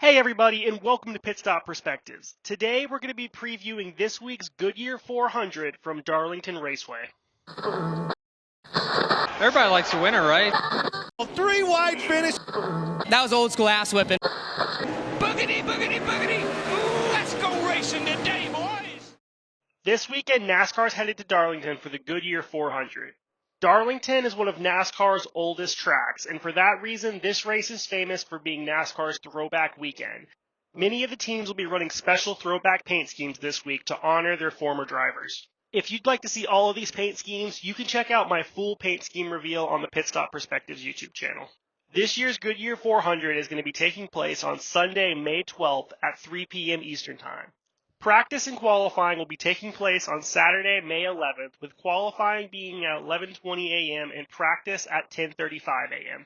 Hey everybody, and welcome to Pit Stop Perspectives. Today we're going to be previewing this week's Goodyear 400 from Darlington Raceway. Everybody likes a winner, right? A three-wide finish. That was old school ass whipping. Boogity, boogity, boogity. Ooh, let's go racing today, boys. This weekend, NASCAR's headed to Darlington for the Goodyear 400. Darlington is one of NASCAR's oldest tracks, and for that reason, this race is famous for being NASCAR's throwback weekend. Many of the teams will be running special throwback paint schemes this week to honor their former drivers. If you'd like to see all of these paint schemes, you can check out my full paint scheme reveal on the Pit Stop Perspectives YouTube channel. This year's Goodyear 400 is going to be taking place on Sunday, May 12th at 3 p.m. Eastern Time. Practice and qualifying will be taking place on Saturday, May 11th, with qualifying being at 11:20 a.m. and practice at 10:35 a.m.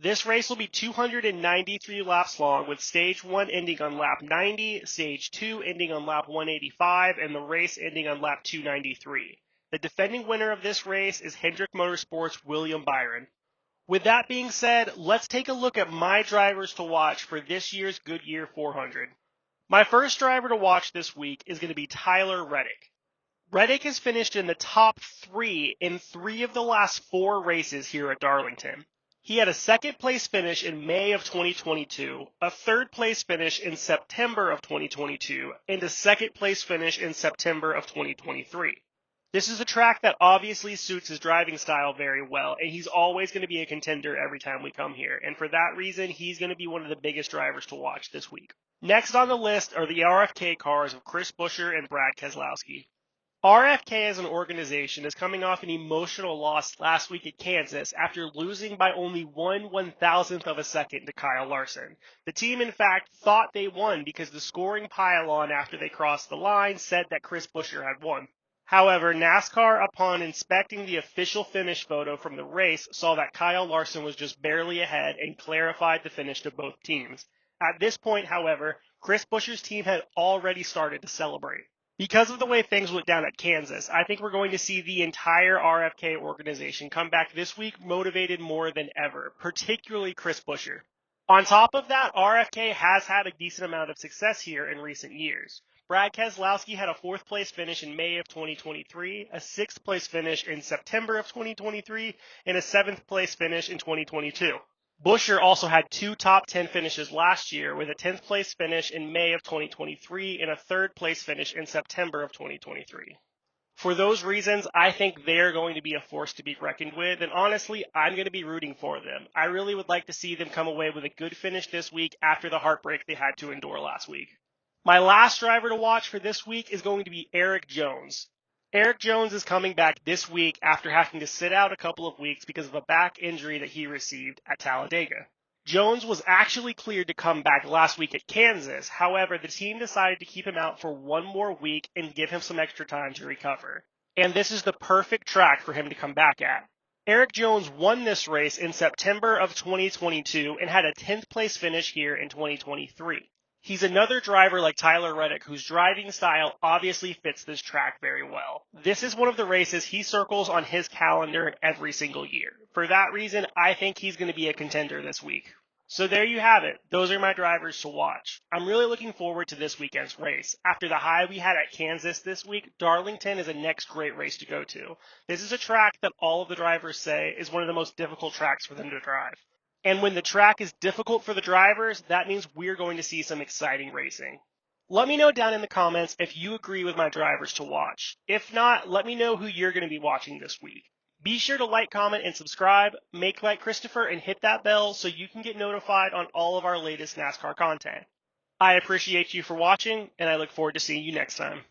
This race will be 293 laps long, with Stage 1 ending on lap 90, Stage 2 ending on lap 185, and the race ending on lap 293. The defending winner of this race is Hendrick Motorsports' William Byron. With that being said, let's take a look at my drivers to watch for this year's Goodyear 400. My first driver to watch this week is going to be Tyler Reddick. Reddick has finished in the top 3 in 3 of the last 4 races here at Darlington. He had a second place finish in May of 2022, a third place finish in September of 2022, and a second place finish in September of 2023. This is a track that obviously suits his driving style very well, and he's always going to be a contender every time we come here, and for that reason, he's going to be one of the biggest drivers to watch this week. Next on the list are the RFK cars of Chris Buescher and Brad Keselowski. RFK as an organization is coming off an emotional loss last week at Kansas after losing by only 1/1000th of a second to Kyle Larson. The team, in fact, thought they won because the scoring pylon after they crossed the line said that Chris Buescher had won. However, NASCAR, upon inspecting the official finish photo from the race, saw that Kyle Larson was just barely ahead and clarified the finish to both teams. At this point, however, Chris Buescher's team had already started to celebrate. Because of the way things went down at Kansas, I think we're going to see the entire RFK organization come back this week motivated more than ever, particularly Chris Buescher. On top of that, RFK has had a decent amount of success here in recent years. Brad Keselowski had a 4th place finish in May of 2023, a 6th place finish in September of 2023, and a 7th place finish in 2022. Buescher also had 2 top 10 finishes last year, with a 10th place finish in May of 2023 and a 3rd place finish in September of 2023. For those reasons, I think they're going to be a force to be reckoned with, and honestly, I'm going to be rooting for them. I really would like to see them come away with a good finish this week after the heartbreak they had to endure last week. My last driver to watch for this week is going to be Erik Jones. Erik Jones is coming back this week after having to sit out a couple of weeks because of a back injury that he received at Talladega. Jones was actually cleared to come back last week at Kansas. However, the team decided to keep him out for one more week and give him some extra time to recover. And this is the perfect track for him to come back at. Erik Jones won this race in September of 2022 and had a 10th place finish here in 2023. He's another driver like Tyler Reddick whose driving style obviously fits this track very well. This is one of the races he circles on his calendar every single year. For that reason, I think he's going to be a contender this week. So there you have it. Those are my drivers to watch. I'm really looking forward to this weekend's race. After the high we had at Kansas this week, Darlington is a next great race to go to. This is a track that all of the drivers say is one of the most difficult tracks for them to drive. And when the track is difficult for the drivers, that means we're going to see some exciting racing. Let me know down in the comments if you agree with my drivers to watch. If not, let me know who you're going to be watching this week. Be sure to like, comment, and subscribe, make like Christopher, and hit that bell so you can get notified on all of our latest NASCAR content. I appreciate you for watching, and I look forward to seeing you next time.